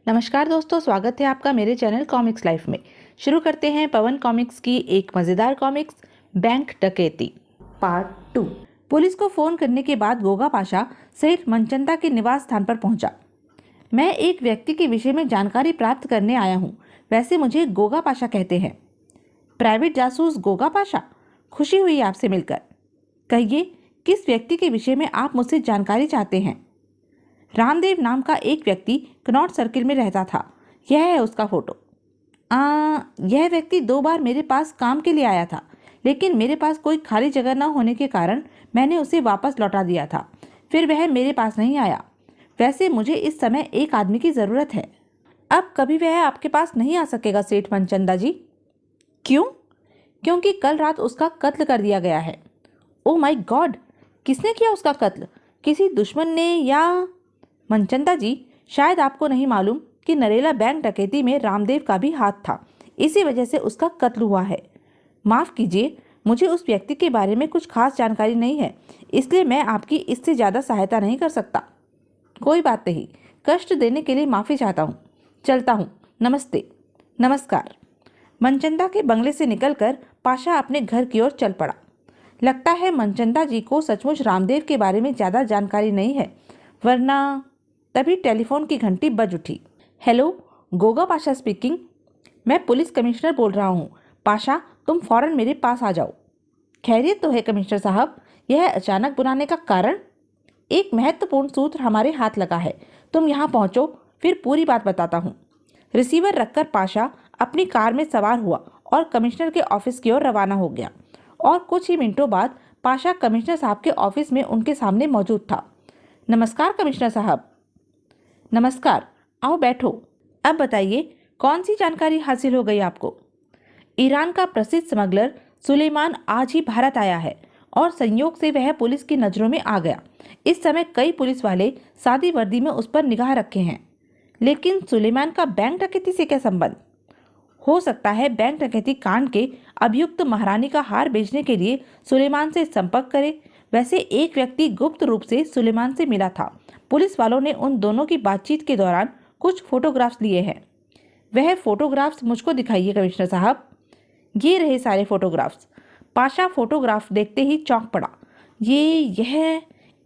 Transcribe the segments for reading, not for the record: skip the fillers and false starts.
नमस्कार दोस्तों, स्वागत है आपका मेरे चैनल कॉमिक्स लाइफ में। शुरू करते हैं पवन कॉमिक्स की एक मज़ेदार कॉमिक्स बैंक डकैती पार्ट 2। पुलिस को फ़ोन करने के बाद गोगा पाशा सेठ मनचंदा के निवास स्थान पर पहुंचा। मैं एक व्यक्ति के विषय में जानकारी प्राप्त करने आया हूं। वैसे मुझे गोगा पाशा कहते हैं। प्राइवेट जासूस गोगा पाशा, खुशी हुई आपसे मिलकर। कहिए, किस व्यक्ति के विषय में आप मुझसे जानकारी चाहते हैं? रामदेव नाम का एक व्यक्ति कनॉट सर्किल में रहता था। यह है उसका फोटो। यह व्यक्ति 2 बार मेरे पास काम के लिए आया था, लेकिन मेरे पास कोई खाली जगह न होने के कारण मैंने उसे वापस लौटा दिया था। फिर वह मेरे पास नहीं आया। वैसे मुझे इस समय एक आदमी की ज़रूरत है। अब कभी वह आपके पास नहीं आ सकेगा सेठ मनचंदा जी। क्यों? क्योंकि कल रात उसका कत्ल कर दिया गया है। Oh my God! किसने किया उसका कत्ल? किसी दुश्मन ने या? मनचंदा जी, शायद आपको नहीं मालूम कि नरेला बैंक डकैती में रामदेव का भी हाथ था। इसी वजह से उसका कत्ल हुआ है। माफ़ कीजिए, मुझे उस व्यक्ति के बारे में कुछ खास जानकारी नहीं है, इसलिए मैं आपकी इससे ज़्यादा सहायता नहीं कर सकता। कोई बात नहीं, कष्ट देने के लिए माफ़ी चाहता हूँ। चलता हूँ। नमस्ते। नमस्कार। मनचंदा के बंगले से निकलकर पाशा अपने घर की ओर चल पड़ा। लगता है मनचंदा जी को सचमुच रामदेव के बारे में ज़्यादा जानकारी नहीं है, वरना। तभी टेलीफोन की घंटी बज उठी। Hello, Goga Pasha speaking. मैं पुलिस कमिश्नर बोल रहा हूँ। पाशा, तुम फौरन मेरे पास आ जाओ। खैरियत तो है कमिश्नर साहब? यह अचानक बुलाने का कारण? एक महत्वपूर्ण सूत्र हमारे हाथ लगा है। तुम यहाँ पहुँचो, फिर पूरी बात बताता हूँ। रिसीवर रखकर पाशा अपनी कार में सवार हुआ और कमिश्नर के ऑफिस की ओर रवाना हो गया। और कुछ ही मिनटों बाद पाशा कमिश्नर साहब के ऑफिस में उनके सामने मौजूद था। नमस्कार कमिश्नर साहब। नमस्कार, आओ बैठो। अब बताइए, कौन सी जानकारी हासिल हो गई आपको? ईरान का प्रसिद्ध स्मगलर सुलेमान आज ही भारत आया है और संयोग से वह पुलिस की नज़रों में आ गया। इस समय कई पुलिस वाले सादी वर्दी में उस पर निगाह रखे हैं। लेकिन सुलेमान का बैंक डकैती से क्या संबंध? हो सकता है बैंक डकैती कांड के अभियुक्त महारानी का हार बेचने के लिए सुलेमान से संपर्क करे। वैसे एक व्यक्ति गुप्त रूप से सुलेमान से मिला था। पुलिस वालों ने उन दोनों की बातचीत के दौरान कुछ फोटोग्राफ्स लिए हैं। वह फोटोग्राफ्स मुझको दिखाइए कमिश्नर साहब। ये रहे सारे फोटोग्राफ्स। पाशा फोटोग्राफ देखते ही चौंक पड़ा।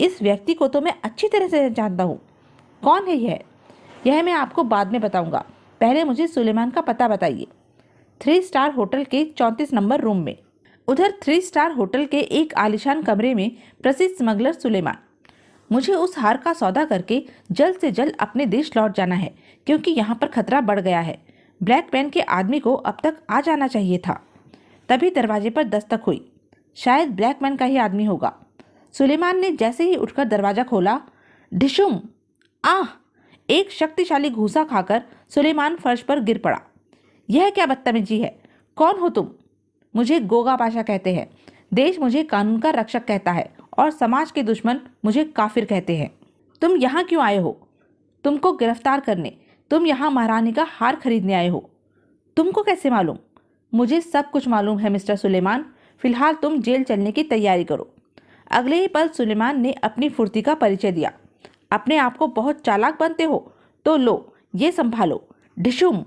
इस व्यक्ति को तो मैं अच्छी तरह से जानता हूँ। कौन है यह? यह मैं आपको बाद में बताऊंगा। पहले मुझे सुलेमान का पता बताइए। 3 स्टार होटल के 34 नंबर रूम में। उधर 3 स्टार होटल के एक आलीशान कमरे में प्रसिद्ध स्मगलर सुलेमान। मुझे उस हार का सौदा करके जल्द से जल्द अपने देश लौट जाना है, क्योंकि यहाँ पर खतरा बढ़ गया है। ब्लैक पैन के आदमी को अब तक आ जाना चाहिए था। तभी दरवाजे पर दस्तक हुई। शायद ब्लैक मैन का ही आदमी होगा। सुलेमान ने जैसे ही उठकर दरवाजा खोला, ढिशुम! आह! एक शक्तिशाली घूसा खाकर सुलेमान फर्श पर गिर पड़ा। यह क्या बदतमीजी है? कौन हो तुम? मुझे गोगा पाशा कहते हैं। देश मुझे कानून का रक्षक कहता है और समाज के दुश्मन मुझे काफिर कहते हैं। तुम यहाँ क्यों आए हो? तुमको गिरफ्तार करने। तुम यहाँ महारानी का हार खरीदने आए हो। तुमको कैसे मालूम? मुझे सब कुछ मालूम है मिस्टर सुलेमान। फिलहाल तुम जेल चलने की तैयारी करो। अगले ही पल सुलेमान ने अपनी फुर्ती का परिचय दिया। अपने आप को बहुत चालाक बनते हो तो लो, ये संभालो। ढिशुम!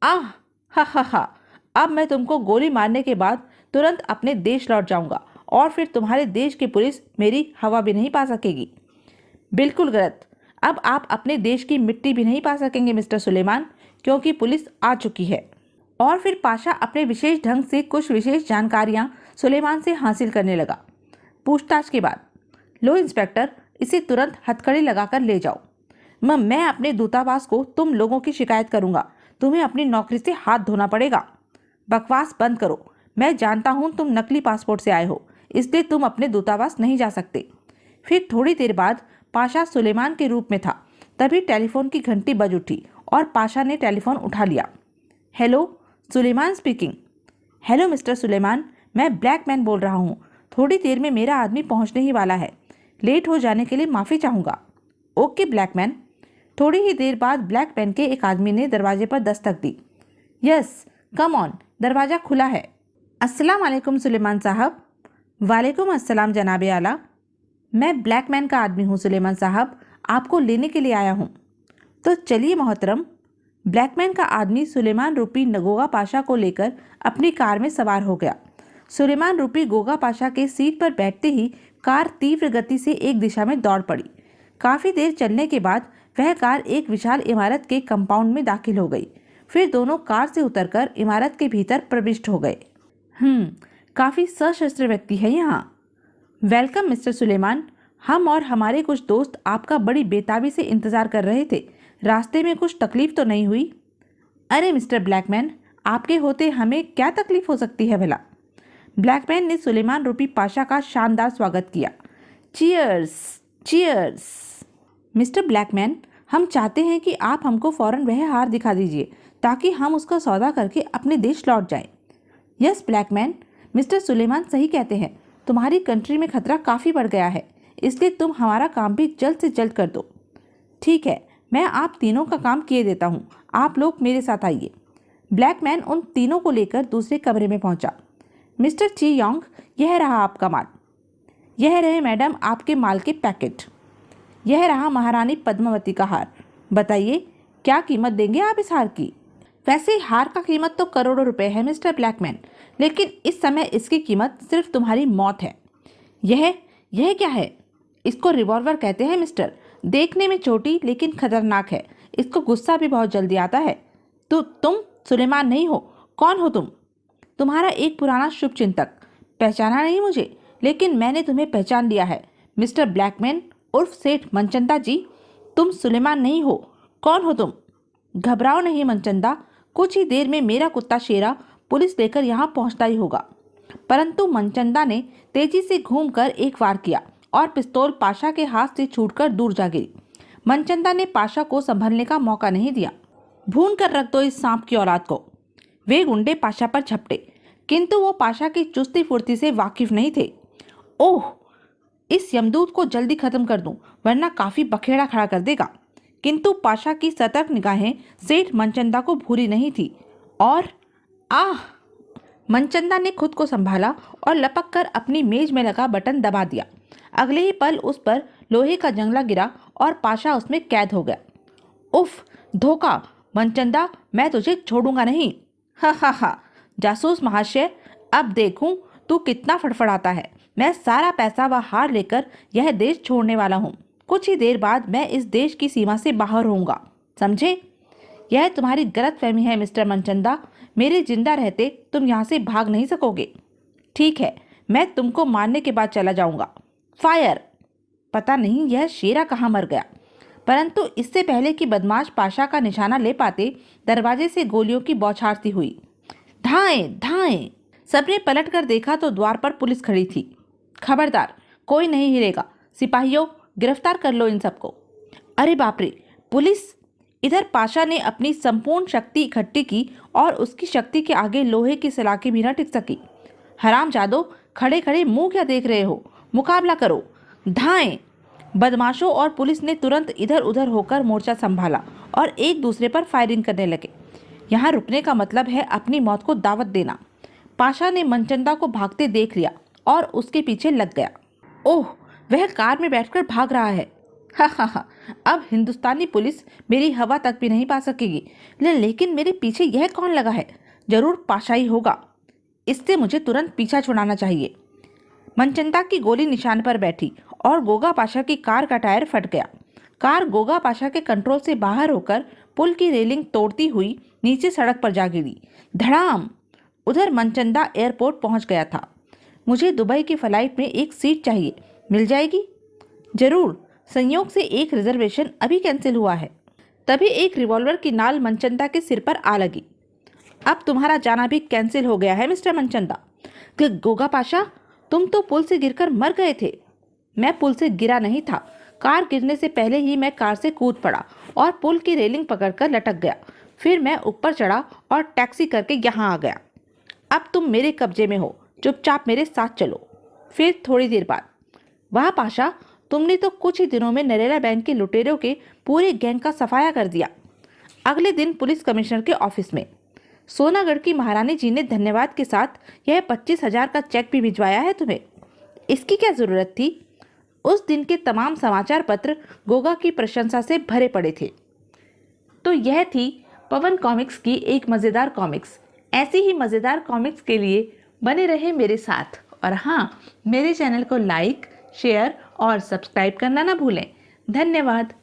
आह! हा हा हा! अब मैं तुमको गोली मारने के बाद तुरंत अपने देश लौट जाऊंगा और फिर तुम्हारे देश की पुलिस मेरी हवा भी नहीं पा सकेगी। बिल्कुल गलत। अब आप अपने देश की मिट्टी भी नहीं पा सकेंगे मिस्टर सुलेमान, क्योंकि पुलिस आ चुकी है। और फिर पाशा अपने विशेष ढंग से कुछ विशेष जानकारियां सुलेमान से हासिल करने लगा। पूछताछ के बाद, लो इंस्पेक्टर, इसे तुरंत हथकड़ी लगाकर ले जाओ। मैं अपने दूतावास को तुम लोगों की शिकायत करूंगा। तुम्हें अपनी नौकरी से हाथ धोना पड़ेगा। बकवास बंद करो। मैं जानता हूं तुम नकली पासपोर्ट से आए हो, इसलिए तुम अपने दूतावास नहीं जा सकते। फिर थोड़ी देर बाद पाशा सुलेमान के रूप में था। तभी टेलीफोन की घंटी बज उठी और पाशा ने टेलीफोन उठा लिया। Hello, Suleman speaking. Hello mister Suleman, मैं ब्लैक मैन बोल रहा हूँ। थोड़ी देर में मेरा आदमी पहुँचने ही वाला है। लेट हो जाने के लिए माफ़ी चाहूँगा। Okay black man. थोड़ी ही देर बाद ब्लैक मैन के एक आदमी ने दरवाजे पर दस्तक दी। यस, कम ऑन, दरवाज़ा खुला है। अस्सलाम वालेकुम सुलेमान साहब। वालेकुम अस्सलाम जनाब आला। मैं ब्लैक मैन का आदमी हूँ सुलेमान साहब, आपको लेने के लिए आया हूँ। तो चलिए मोहतरम, ब्लैकमैन का आदमी सुलेमान रूपी गोगा पाशा को लेकर अपनी कार में सवार हो गया। सुलेमान रूपी गोगा पाशा के सीट पर बैठते ही कार तीव्र गति से एक दिशा में दौड़ पड़ी। काफी देर चलने के बाद वह कार एक विशाल इमारत के कंपाउंड में दाखिल हो गई। फिर दोनों कार से उतरकर इमारत के भीतर प्रविष्ट हो गए। काफी सशस्त्र व्यक्ति है यहाँ। Welcome mister Suleman. हम और हमारे कुछ दोस्त आपका बड़ी बेताबी से इंतजार कर रहे थे। रास्ते में कुछ तकलीफ तो नहीं हुई? अरे मिस्टर ब्लैकमैन, आपके होते हमें क्या तकलीफ हो सकती है भला? ब्लैकमैन ने सुलेमान रूपी पाशा का शानदार स्वागत किया। Cheers, cheers. मिस्टर ब्लैकमैन, हम चाहते हैं कि आप हमको फौरन वह हार दिखा दीजिए ताकि हम उसका सौदा करके अपने देश लौट जाएं। यस ब्लैकमैन, मिस्टर सुलेमान सही कहते हैं। तुम्हारी कंट्री में खतरा काफ़ी बढ़ गया है, इसलिए तुम हमारा काम भी जल्द से जल्द कर दो। ठीक है, मैं आप तीनों का काम किए देता हूँ। आप लोग मेरे साथ आइए। ब्लैकमैन उन तीनों को लेकर दूसरे कमरे में पहुंचा। मिस्टर ची योंग, यह रहा आपका माल। यह रहे मैडम आपके माल के पैकेट। यह रहा महारानी पद्मावती का हार। बताइए क्या कीमत देंगे आप इस हार की? वैसे हार का कीमत तो करोड़ों रुपए है मिस्टर ब्लैकमैन, लेकिन इस समय इसकी कीमत सिर्फ तुम्हारी मौत है। यह क्या है? इसको रिवॉल्वर कहते हैं मिस्टर। देखने में छोटी लेकिन खतरनाक है। इसको गुस्सा भी बहुत जल्दी आता है। तो तुम सुलेमान नहीं हो? कौन हो तुम? तुम्हारा एक पुराना शुभचिंतक। पहचाना नहीं मुझे, लेकिन मैंने तुम्हें पहचान लिया है। मिस्टर ब्लैकमैन उर्फ सेठ मनचंदा जी, तुम सुलेमान नहीं हो। कौन हो तुम? घबराओ नहीं मनचंदा, कुछ ही देर में मेरा कुत्ता शेरा पुलिस लेकर यहाँ पहुँचता ही होगा। परंतु मनचंदा ने तेजी से घूमकर एक वार किया और पिस्तौल पाशा के हाथ से छूटकर दूर जा गिरी। मनचंदा ने पाशा को संभलने का मौका नहीं दिया। भून कर रख दो इस सांप की औलाद को। वे गुंडे पाशा पर झपटे, किंतु वो पाशा की चुस्ती फुर्ती से वाकिफ नहीं थे। ओह, इस यमदूत को जल्दी खत्म कर दूं, वरना काफी बखेड़ा खड़ा कर देगा। किंतु पाशा की सतर्क निगाहें सेठ मनचंदा को भूली नहीं थी और मनचंदा ने खुद को संभाला और लपक कर अपनी मेज में लगा बटन दबा दिया। अगले ही पल उस पर लोहे का जंगला गिरा और पाशा उसमें कैद हो गया। उफ, धोखा! मनचंदा, मैं तुझे छोड़ूंगा नहीं। हा, जासूस महाशय, अब देखूं तू कितना फड़फड़ाता है। मैं सारा पैसा व हार लेकर यह देश छोड़ने वाला हूँ। कुछ ही देर बाद मैं इस देश की सीमा से बाहर होऊंगा, समझे? यह तुम्हारी गलतफहमी है मिस्टर मनचंदा। मेरे जिंदा रहते तुम यहाँ से भाग नहीं सकोगे। ठीक है, मैं तुमको मारने के बाद चला जाऊंगा। फायर! पता नहीं यह शेरा कहाँ मर गया, परंतु इससे पहले कि बदमाश पाशा का निशाना ले पाते, दरवाजे से गोलियों की बौछार सी हुई। धाएं, धाएं! सबने पलट कर देखा तो द्वार पर पुलिस खड़ी थी। खबरदार, कोई नहीं हिलेगा। सिपाहियों, गिरफ्तार कर लो इन सबको। अरे बाप रे, पुलिस! इधर पाशा ने अपनी संपूर्ण शक्ति इकट्ठी की और उसकी शक्ति के आगे लोहे की सलाखें भी न टिक सकी। हरामजादो, खड़े खड़े मुंह क्या देख रहे हो? मुकाबला करो। धाएं! बदमाशों और पुलिस ने तुरंत इधर उधर होकर मोर्चा संभाला और एक दूसरे पर फायरिंग करने लगे। यहाँ रुकने का मतलब है अपनी मौत को दावत देना। पाशा ने मनचंदा को भागते देख लिया और उसके पीछे लग गया। ओह, वह कार में बैठकर भाग रहा है। हा, अब हिंदुस्तानी पुलिस मेरी हवा तक भी नहीं पा सकेगी। लेकिन मेरे पीछे यह कौन लगा है? जरूर पाशा ही होगा। इससे मुझे तुरंत पीछा छुड़ाना चाहिए। मनचंदा की गोली निशान पर बैठी और गोगा पाशा की कार का टायर फट गया। कार गोगा पाशा के कंट्रोल से बाहर होकर पुल की रेलिंग तोड़ती हुई नीचे सड़क पर जा गिरी। धड़ाम! उधर मनचंदा एयरपोर्ट पहुंच गया था। मुझे दुबई की फ्लाइट में एक सीट चाहिए, मिल जाएगी? जरूर, संयोग से एक रिजर्वेशन अभी कैंसिल हुआ है। तभी एक रिवॉल्वर की नाल मनचंदा के सिर पर आ लगी। अब तुम्हारा जाना भी कैंसिल हो गया है मिस्टर मनचंदा। गोगा पाशा, तुम तो पुल से गिरकर मर गए थे। मैं पुल से गिरा नहीं था। कार गिरने से पहले ही मैं कार से कूद पड़ा और पुल की रेलिंग पकड़कर लटक गया। फिर मैं ऊपर चढ़ा और टैक्सी करके यहाँ आ गया। अब तुम मेरे कब्जे में हो, चुपचाप मेरे साथ चलो। फिर थोड़ी देर बाद, वाह पाशा, तुमने तो कुछ ही दिनों में नरेला बैंक के लुटेरों के पूरे गैंग का सफाया कर दिया। अगले दिन पुलिस कमिश्नर के ऑफिस में सोनागढ़ की महारानी जी ने धन्यवाद के साथ यह 25,000 का चेक भी भिजवाया है तुम्हें। इसकी क्या जरूरत थी? उस दिन के तमाम समाचार पत्र गोगा की प्रशंसा से भरे पड़े थे। तो यह थी पवन कॉमिक्स की एक मज़ेदार कॉमिक्स। ऐसी ही मज़ेदार कॉमिक्स के लिए बने रहे मेरे साथ, और हाँ, मेरे चैनल को लाइक, शेयर और सब्सक्राइब करना ना भूलें। धन्यवाद।